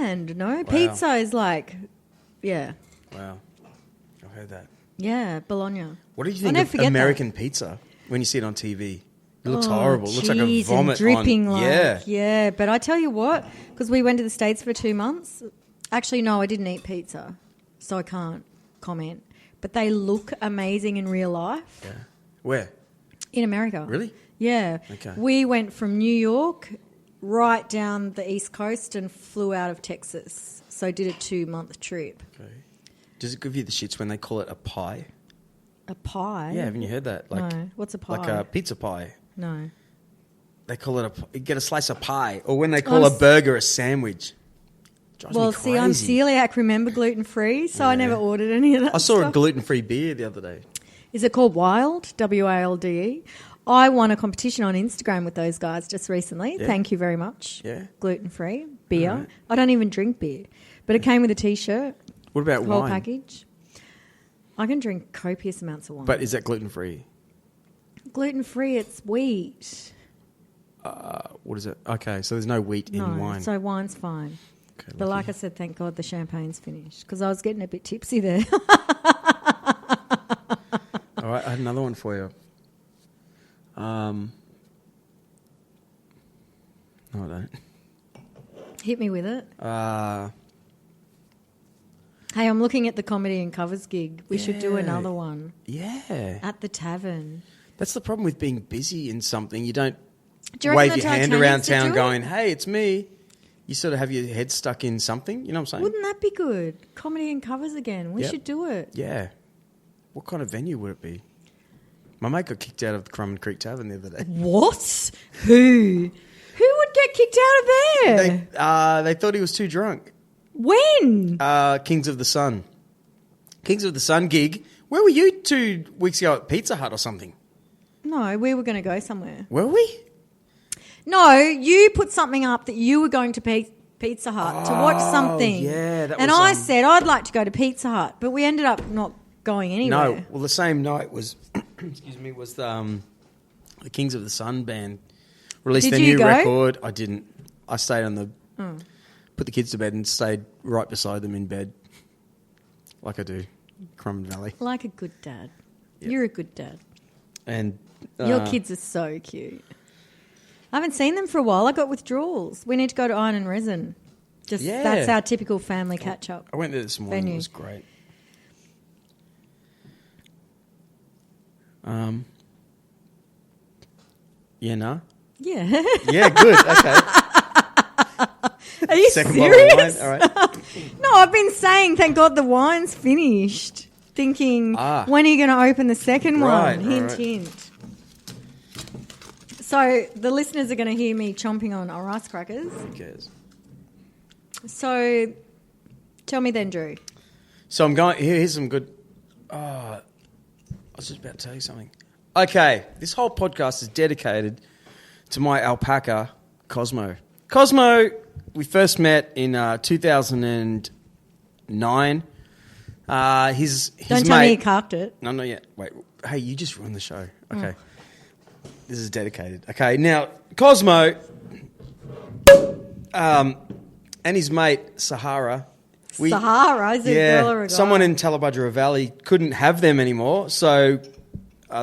bland, no? Wow. Pizza is like, yeah. Wow. I've heard that. Yeah, Bologna. What did you think of American pizza when you see it on TV? It looks horrible. It looks like a vomit and dripping on... Yeah, but I tell you what, because we went to the States for 2 months. Actually, no, I didn't eat pizza, so I can't comment. But they look amazing in real life. Yeah. Where? In America. Really? Yeah. Okay. We went from New York right down the East Coast and flew out of Texas. So did a 2-month trip. Okay. Does it give you the shits when they call it a pie? A pie? Yeah, haven't you heard that? Like, no. What's a pie? Like a pizza pie. No. They call it you get a slice of pie. Or when they call a burger a sandwich. Drives me crazy. I'm celiac, remember, gluten-free, so I never ordered any of that I saw stuff. a gluten-free beer the other day. Is it called Wild? W-A-L-D-E? I won a competition on Instagram with those guys just recently. Yeah. Thank you very much. Yeah. Gluten-free beer. Right. I don't even drink beer, but it came with a T-shirt. What about whole wine? Package. I can drink copious amounts of wine. But is that gluten-free? Gluten-free, it's wheat. What is it? Okay, so there's no wheat in wine. So wine's fine. Okay, but like I said, thank God the champagne's finished because I was getting a bit tipsy there. All right, I had another one for you. No, I don't. Hit me with it. Uh, Hey, I'm looking at the Comedy and Covers gig. We should do another one. Yeah. At the tavern. That's the problem with being busy in something. You don't Do you wave reckon your the hand Titanics around town do going, hey, it's me. You sort of have your head stuck in something. You know what I'm saying? Wouldn't that be good? Comedy and Covers again. We should do it. Yeah. What kind of venue would it be? My mate got kicked out of the Crumman Creek Tavern the other day. What? Who? Who would get kicked out of there? They thought he was too drunk. When? Kings of the Sun. Kings of the Sun gig. Where were you 2 weeks ago at Pizza Hut or something? No, we were going to go somewhere. Were we? No, you put something up that you were going to Pizza Hut to watch something. Yeah, that and was, I said I'd like to go to Pizza Hut, but we ended up not going anywhere. No, well, the same night was, excuse me, was the Kings of the Sun band released their new record. I didn't. I stayed on the, put the kids to bed and stayed right beside them in bed, like I do, Crumman Valley. Like a good dad. Yep. You're a good dad. And your kids are so cute. I haven't seen them for a while. I got withdrawals. We need to go to Iron and Resin. That's our typical family catch up. I went there this morning. Venue. It was great. Yeah, no? Yeah. Yeah, good. Okay. Are you Second serious? bottle of wine. All right. No, I've been saying, thank God the wine's finished. Thinking, when are you going to open the second one? Hint, hint. So the listeners are going to hear me chomping on rice crackers. Who cares? So tell me then, Drew. So I'm going, here's some good, I was just about to tell you something. Okay, this whole podcast is dedicated to my alpaca, Cosmo. Cosmo, we first met in 2009. His Don't mate, tell me you carked it. No, not yet. Wait, hey, you just ruined the show. Okay. This is dedicated. Okay, now, Cosmo and his mate, Sahara. Sahara? Is it a girl or a guy? Someone in Tallabudgera Valley couldn't have them anymore, so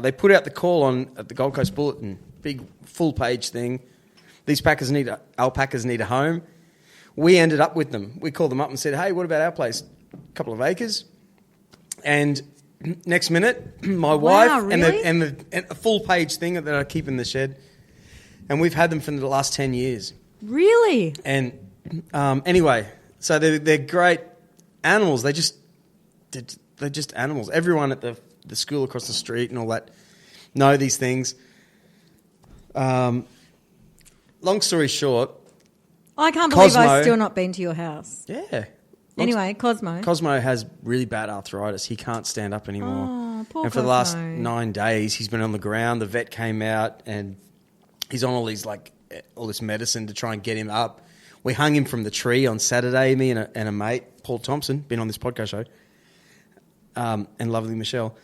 they put out the call at the Gold Coast Bulletin, big full-page thing. These alpacas need a home. We ended up with them. We called them up and said, hey, what about our place? A couple of acres. And next minute, my wife really? and a full-page thing that I keep in the shed, and we've had them for the last 10 years. Really? And anyway, so they're great animals. They're just animals. Everyone at the school across the street and all that know these things. Long story short, I can't believe Cosmo, I've still not been to your house. Yeah. Anyway, Cosmo. Cosmo has really bad arthritis. He can't stand up anymore. Oh, poor and for Cosmo. the last 9 days, he's been on the ground. The vet came out and he's on all this medicine to try and get him up. We hung him from the tree on Saturday, me and a mate, Paul Thompson, been on this podcast show, and lovely Michelle.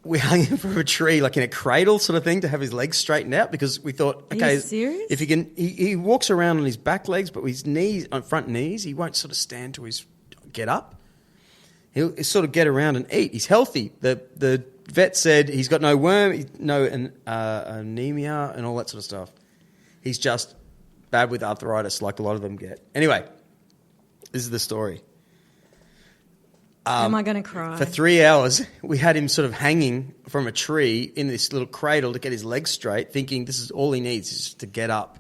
we hung him from a tree, like in a cradle sort of thing, to have his legs straightened out because we thought, Are okay, you serious? if he can, he walks around on his back legs, but with his knees, on front knees, he won't sort of stand to his get up. He'll sort of get around and eat. He's healthy. The vet said he's got no worm, no anemia and all that sort of stuff. He's just bad with arthritis like a lot of them get. Anyway, this is the story. Am I going to cry? For 3 hours, we had him sort of hanging from a tree in this little cradle to get his legs straight, thinking this is all he needs is just to get up.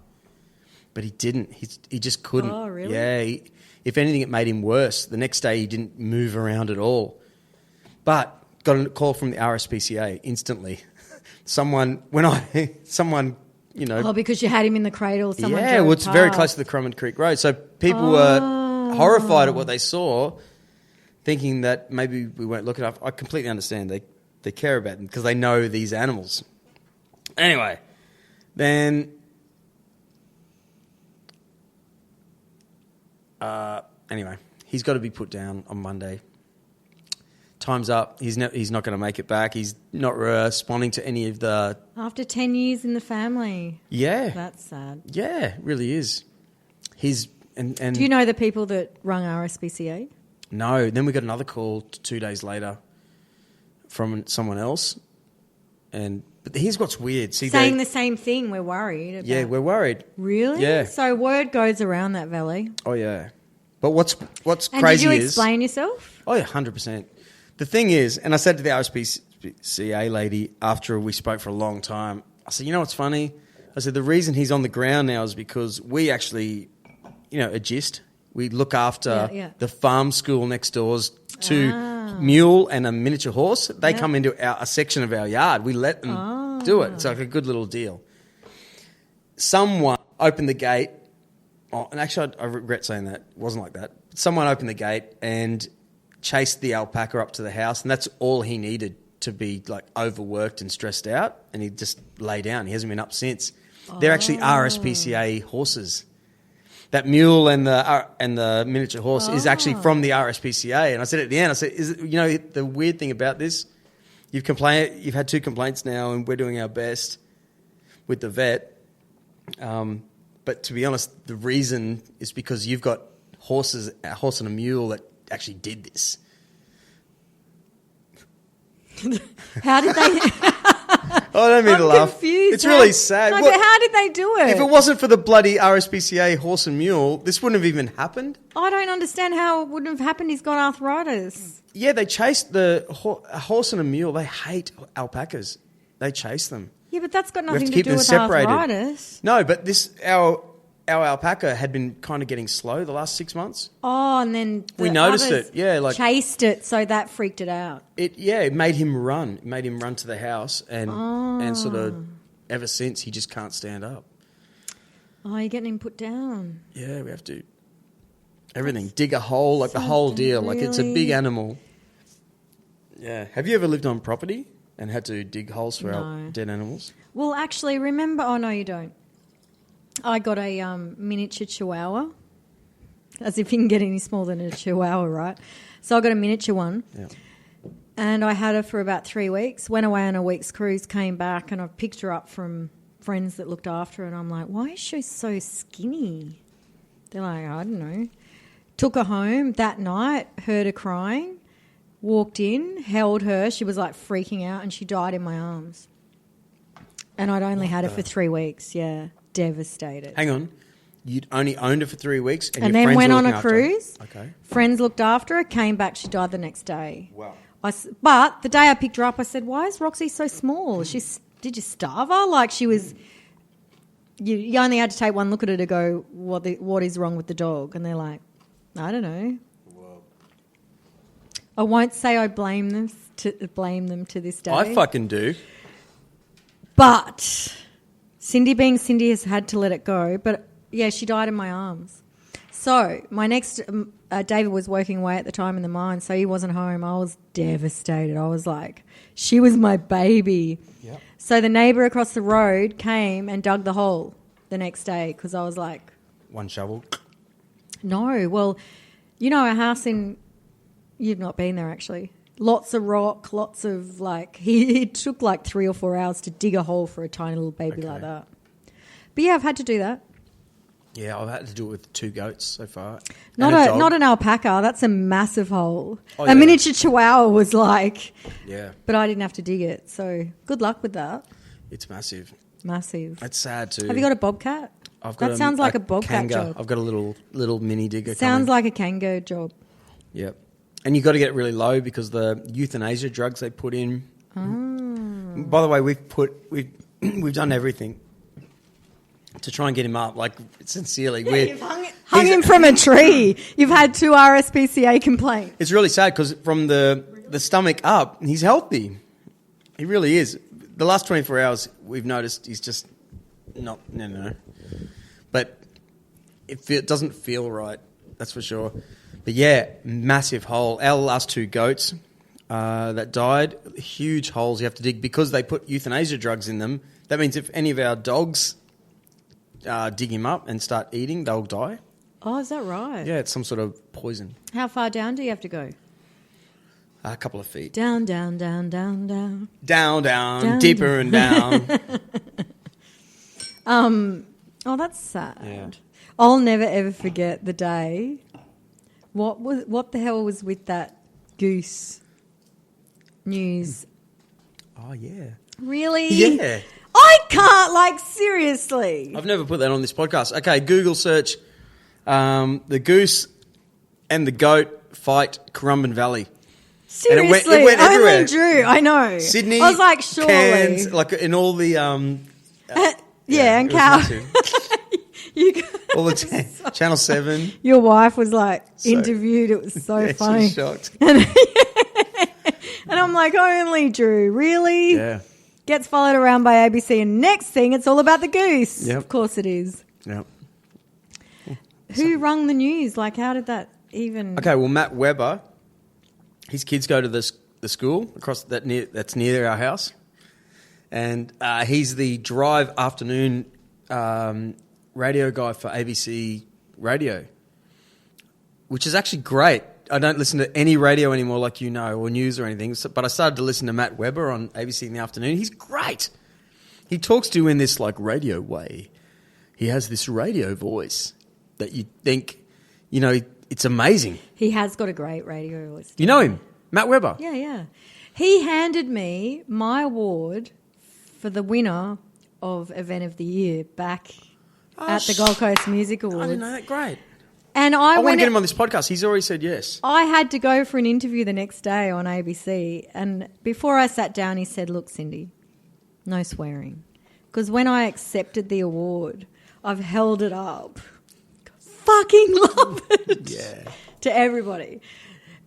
But he didn't. He just couldn't. Oh, really? Yeah. If anything, it made him worse. The next day, he didn't move around at all. But got a call from the RSPCA instantly. someone, you know. Oh, because you had him in the cradle. Someone Yeah, drove well, it's very past. close to the Crumman Creek Road. So people were horrified at what they saw, thinking that maybe we weren't looking enough. I completely understand. They care about them because they know these animals. Anyway, then... anyway, he's got to be put down on Monday. Time's up. He's not going to make it back. He's not responding to any of the... After 10 years in the family. Yeah. That's sad. Yeah, it really is. And Do you know the people that rung RSPCA? No. Then we got another call 2 days later from someone else. But here's what's weird. See, Saying the same thing. We're worried about. Yeah, we're worried. Really? Yeah. So word goes around that valley. Oh, yeah. But what's And crazy did you is... explain yourself? Oh, yeah, 100%. The thing is, and I said to the RSPCA lady after we spoke for a long time, I said, you know what's funny? I said, the reason he's on the ground now is because we actually, adjust. We look after the farm school next doors to mule and a miniature horse. They come into a section of our yard. We let them do it. It's like a good little deal. Someone opened the gate. Oh, and actually, I regret saying that. It wasn't like that. Someone opened the gate and chased the alpaca up to the house, and that's all he needed to be like overworked and stressed out, and he just lay down. He hasn't been up since. They're actually RSPCA horses. That mule and the miniature horse is actually from the RSPCA. And I said at the end, I said, the weird thing about this, you've had 2 complaints now, and we're doing our best with the vet. But to be honest, the reason is because you've got a horse and a mule that actually did this. How did they... I don't mean to laugh. Confused. It's really sad. No, but how did they do it? If it wasn't for the bloody RSPCA horse and mule, this wouldn't have even happened. I don't understand how it wouldn't have happened. He's got arthritis. Yeah, they chased a horse and a mule. They hate alpacas. They chase them. Yeah, but that's got We have nothing to to keep do them with separated. arthritis. No, but our alpaca had been kind of getting slow the last 6 months. Oh, and then We noticed it. Yeah, chased it, so that freaked it out. It made him run. It made him run to the house, and sort of ever since he just can't stand up. Oh, you're getting him put down. Yeah, we have to everything. Dig a hole, like the whole deal. Like it's a big animal. Yeah. Have you ever lived on property and had to dig holes for our dead animals? Well, actually, remember... Oh, no, you don't. I got a miniature chihuahua, as if you can get any smaller than a chihuahua, right? So I got a miniature one, and I had her for about 3 weeks, went away on a week's cruise, came back, and I picked her up from friends that looked after her, and I'm like, why is she so skinny? They're like, I don't know. Took her home that night, heard her crying, walked in, held her. She was like freaking out, and she died in my arms. And I'd only had her for 3 weeks, Devastated. Hang on. You'd only owned her for 3 weeks? And then went on a cruise. Okay. Friends looked after her, came back, she died the next day. Wow. But the day I picked her up, I said, why is Roxy so small? Did you starve her? Like she was... You only had to take one look at her to go, what is wrong with the dog? And they're like, I don't know. Whoa. I won't say I blame them to this day. I fucking do. But Cindy being Cindy has had to let it go. But, yeah, she died in my arms. So my next David was working away at the time in the mine, so he wasn't home. I was devastated. I was like, she was my baby. Yep. So the neighbour across the road came and dug the hole the next day because I was like... One shovel? No. Well, you know, our house in... You've not been there, actually. lots of rock, lots of he took 3 or 4 hours to dig a hole for a tiny little baby like that. But yeah, I've had to do that. Yeah, I've had to do it with 2 goats so far. Not an alpaca. That's a massive hole. Oh, a miniature chihuahua was Yeah. But I didn't have to dig it. So good luck with that. It's massive. Massive. That's sad too. Have you got a bobcat? That sounds like a bobcat Kanga. job. I've got a little mini digger. Sounds like a kangaroo job. Yep. And you've got to get it really low because the euthanasia drugs they put in. Oh. By the way, we've done everything to try and get him up. Sincerely, You've hung him from a tree. You've had 2 RSPCA complaints. It's really sad because from the stomach up, he's healthy. He really is. The last 24 hours, we've noticed he's just not. No. But it doesn't feel right. That's for sure. But yeah, massive hole. Our last 2 goats that died, huge holes you have to dig because they put euthanasia drugs in them. That means if any of our dogs dig him up and start eating, they'll die. Oh, is that right? Yeah, it's some sort of poison. How far down do you have to go? A couple of feet. Down, down, down, down, down. Down, deeper and down. Oh, that's sad. Yeah. I'll never ever forget the day. What the hell was with that goose news? Oh yeah. Really? Yeah. I can't, seriously. I've never put that on this podcast. Okay, Google search the goose and the goat fight Currumbin Valley. Seriously, and it went everywhere. Only Drew, I know. Sydney, I was like, surely. Cairns, in all the yeah, and Cal. All the Channel 7. Your wife was interviewed. It was so yeah, funny. She was shocked. And I'm like, only Drew, really? Yeah. Gets followed around by ABC, and next thing, it's all about the goose. Yep. Of course it is. Yep. Who rung the news? How did that even... Okay, well, Matt Webber, his kids go to the school across that's near our house, and he's the drive afternoon radio guy for ABC Radio, which is actually great. I don't listen to any radio anymore, or news or anything. But I started to listen to Matt Webber on ABC in the afternoon. He's great. He talks to you in this radio way. He has this radio voice that you think, it's amazing. He has got a great radio voice. You know him, Matt Webber. Yeah. He handed me my award for the winner of Event of the Year back at the Gold Coast Music Awards. I didn't know that. Great. And I want to get him on this podcast. He's already said yes. I had to go for an interview the next day on ABC. And before I sat down, he said, look, Cindy, no swearing. Because when I accepted the award, I've held it up. Fucking love it. Yeah. To everybody.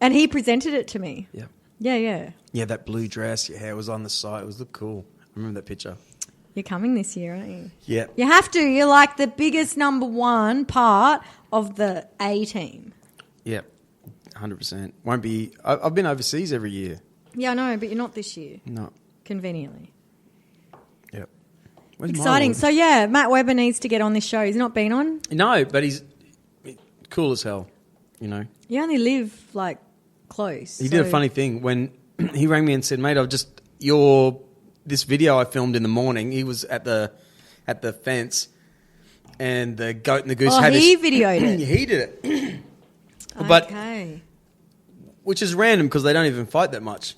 And he presented it to me. Yeah. Yeah. Yeah, that blue dress, your hair was on the side. It was look cool. I remember that picture. You're coming this year, aren't you? Yeah. You have to. You're the biggest number one part of the A team. Yeah, 100%. Won't be... I've been overseas every year. Yeah, I know, but you're not this year. No. Conveniently. Yep. Exciting. So, yeah, Matt Webber needs to get on this show. He's not been on? No, but he's cool as hell, You only live, close. He did a funny thing when he rang me and said, mate, this video I filmed in the morning, he was at the fence and the goat and the goose had he videoed it. He did it. But, okay. Which is random because they don't even fight that much.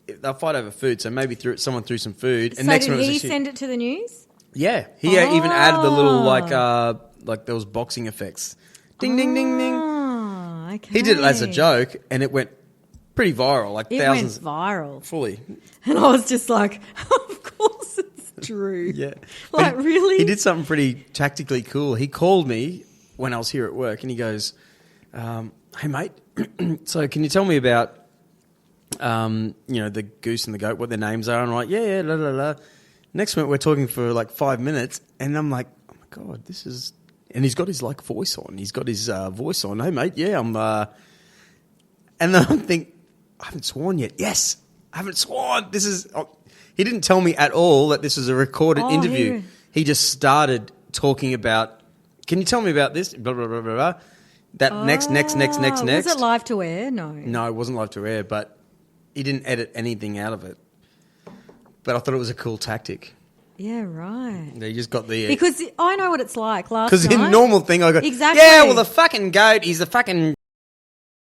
They'll fight over food, so maybe someone threw some food. And so next did one was he send it to the news? Yeah. He even added the little, there was boxing effects. Ding, ding, ding, ding. Okay. He did it as a joke and it went pretty viral, thousands. It went viral. Fully. And I was just like, of course it's Drew. Yeah. Really? He did something pretty tactically cool. He called me when I was here at work and he goes, hey, mate, so can you tell me about, the goose and the goat, what their names are? And I'm like, yeah, la, la, la. Next minute, we're talking for 5 minutes and I'm like, oh, my God, this is... And he's got his voice on. He's got his voice on. Hey, mate, yeah, I'm... And then I think, I haven't sworn yet. Yes, I haven't sworn. This is... He didn't tell me at all that this was a recorded interview. He just started talking about, can you tell me about this? Blah, blah, blah, blah, blah. That next. Was it live to air? No. No, it wasn't live to air, but he didn't edit anything out of it. But I thought it was a cool tactic. Yeah, right. They just got the... Because I know what it's like last Because night. in normal thing, I go, Exactly. yeah, well, the fucking goat, he's the fucking